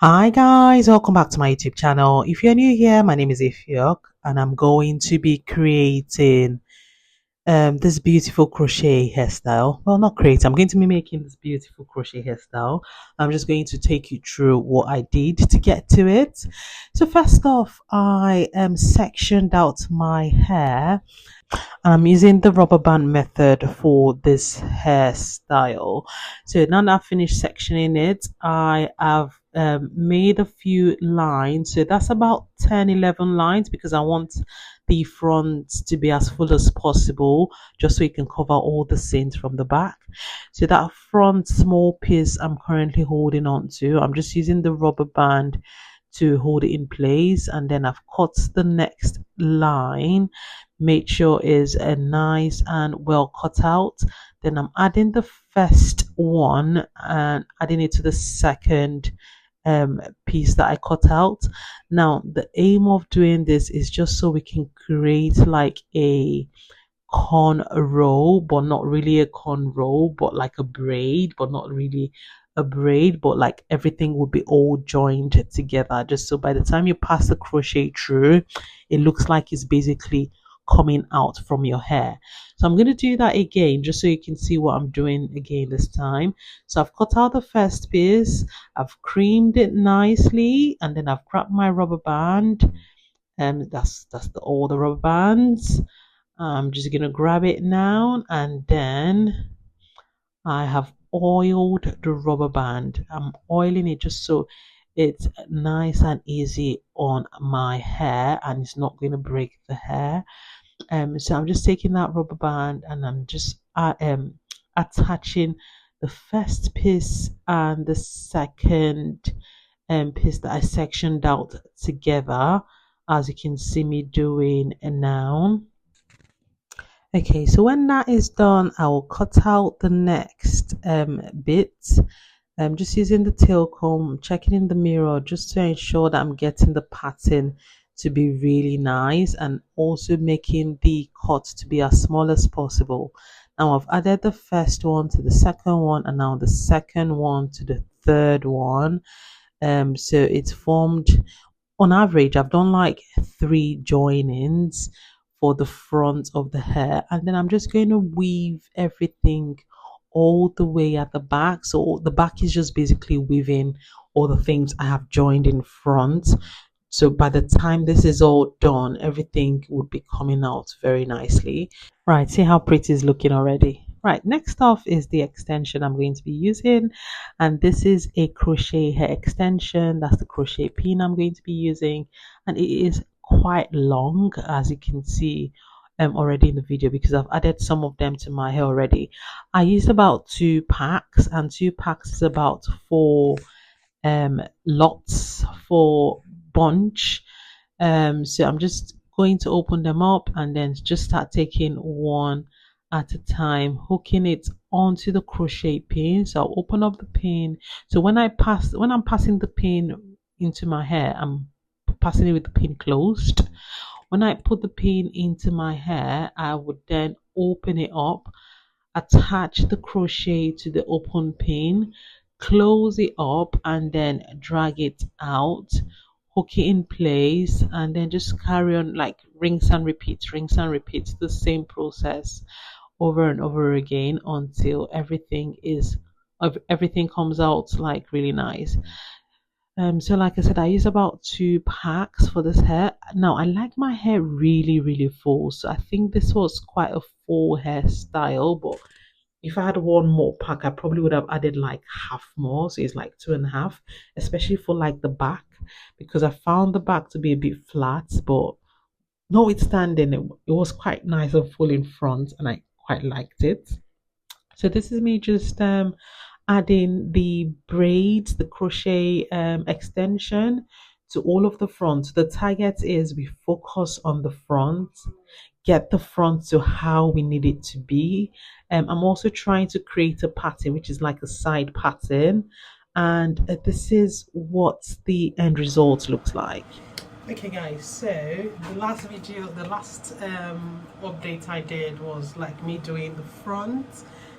Hi guys, welcome back to my YouTube channel. If you're new here, my name is Ifyok and I'm going to be creating this beautiful crochet hairstyle. Well, not create, I'm going to be making this beautiful crochet hairstyle. I'm just going to take you through what I did to get to it. So first off, I sectioned out my hair. I'm using the rubber band method for this hairstyle. So now that I've finished sectioning it, I have made a few lines. So that's about 10, 11 lines because I want the front to be as full as possible just so you can cover all the seams from the back. So that front small piece I'm currently holding on to, I'm just using the rubber band to hold it in place, and then I've cut the next line, make sure is a nice and well cut out. Then I'm adding the first one and adding it to the second piece that I cut out. Now the aim of doing this is just so we can create like a corn roll, but not really a corn roll, but like a braid, but not really a braid, but like everything will be all joined together. Just so by the time you pass the crochet through, it looks like it's basically coming out from your hair. So I'm going to do that again just so you can see what I'm doing again this time. So I've cut out the first piece, I've creamed it nicely, and then I've grabbed my rubber band, and all the rubber bands. I'm just gonna grab it now, and then I have oiled the rubber band. I'm oiling it just so it's nice and easy on my hair and it's not going to break the hair. So I'm just taking that rubber band and I'm just attaching the first piece and the second piece that I sectioned out together, as you can see me doing now. Okay, so when that is done, I will cut out the next bit. I'm just using the tail comb, checking in the mirror just to ensure that I'm getting the pattern to be really nice and also making the cut to be as small as possible. Now I've added the first one to the second one and now the second one to the third one. So it's formed, on average, I've done like 3 joinings for the front of the hair, and then I'm just going to weave everything all the way at the back. So the back is just basically weaving all the things I have joined in front. So by the time this is all done, everything would be coming out very nicely. Right, see how pretty it's looking already. Right, next off is the extension I'm going to be using, and this is a crochet hair extension. That's the crochet pin I'm going to be using, and it is quite long, as you can see already in the video, because I've added some of them to my hair already. I used about 2 packs, and 2 packs is about 4 lots for bunch. So I'm just going to open them up and then just start taking one at a time, hooking it onto the crochet pin. So I'll open up the pin. So when I'm passing the pin into my hair, I'm passing it with the pin closed. When I put the pin into my hair, I would then open it up, attach the crochet to the open pin, close it up, and then drag it out, hook it in place, and then just carry on like rinse and repeat the same process over and over again until everything comes out like really nice. So like I said, I use about 2 packs for this hair. Now I like my hair really, really full, so I think this was quite a full hairstyle. But if I had one more pack, I probably would have added like half more, so it's like 2.5, especially for like the back, because I found the back to be a bit flat. But notwithstanding, it was quite nice and full in front, and I quite liked it. So this is me just adding the braids, the crochet extension to all of the front. The target is we focus on the front, get the front to how we need it to be. I'm also trying to create a pattern which is like a side pattern, and this is what the end result looks like. Okay guys, so the last update I did was like me doing the front.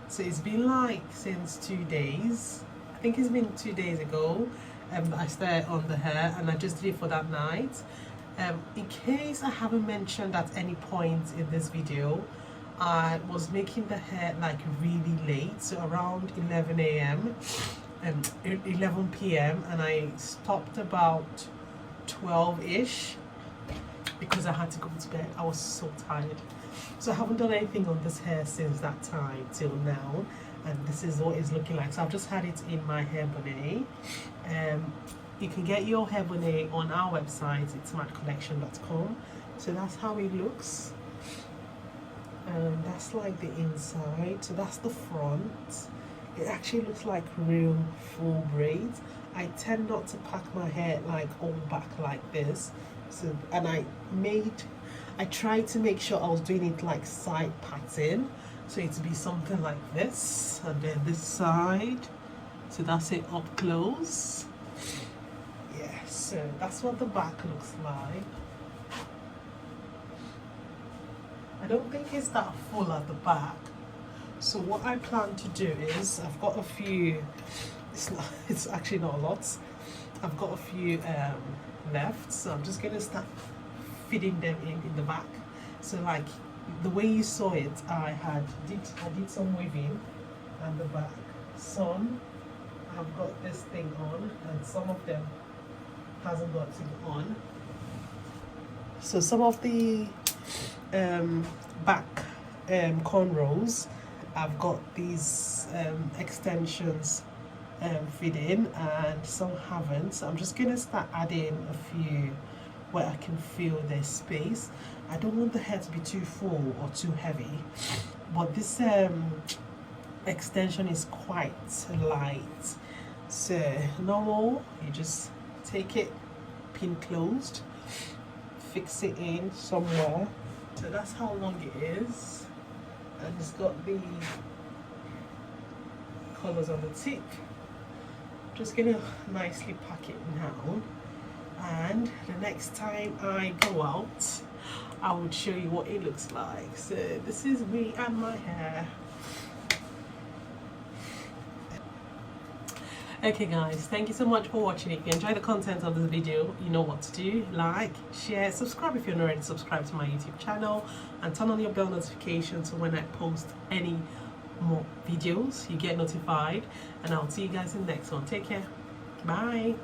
So it's been like since 2 days. I think it's been 2 days ago. I stay on the hair, and I just did it for that night. In case I haven't mentioned at any point in this video, I was making the hair like really late, so around 11 a.m. and 11 p.m. and I stopped about 12-ish because I had to go to bed. I was so tired. So I haven't done anything on this hair since that time till now, and this is what it's looking like. So I've just had it in my hair bonnet. You can get your hair bonnet on our website, it's matcollection.com. So that's how it looks. That's like the inside, so that's the front. It actually looks like real full braids. I tend not to pack my hair like all back like this, so and I tried to make sure I was doing it like side pattern, so it'd be something like this, and then this side. So that's it up close. Yeah, so that's what the back looks like. I don't think it's that full at the back. So what I plan to do is, I've got a few, it's actually not a lot. I've got a few left, so I'm just gonna start fitting them in the back. So like the way you saw it, I did some weaving and the back. Some I've got this thing on, and some of them hasn't got it on. So some of the back cornrows, I've got these extensions fitting, and some haven't. So I'm just gonna start adding a few where I can fill the space. I don't want the hair to be too full or too heavy, but this extension is quite light. So normal, you just take it pin closed, fix it in somewhere. So that's how long it is, and it's got the colors on the tip. Just gonna nicely pack it now, and the next time I go out I would show you what it looks like. So this is me and my hair. Okay guys, thank you so much for watching. If you enjoy the content of this video, you know what to do. Like, share, subscribe if you're not already subscribed to my YouTube channel, and turn on your bell notification so when I post any more videos you get notified. And I'll see you guys in the next one. Take care. Bye.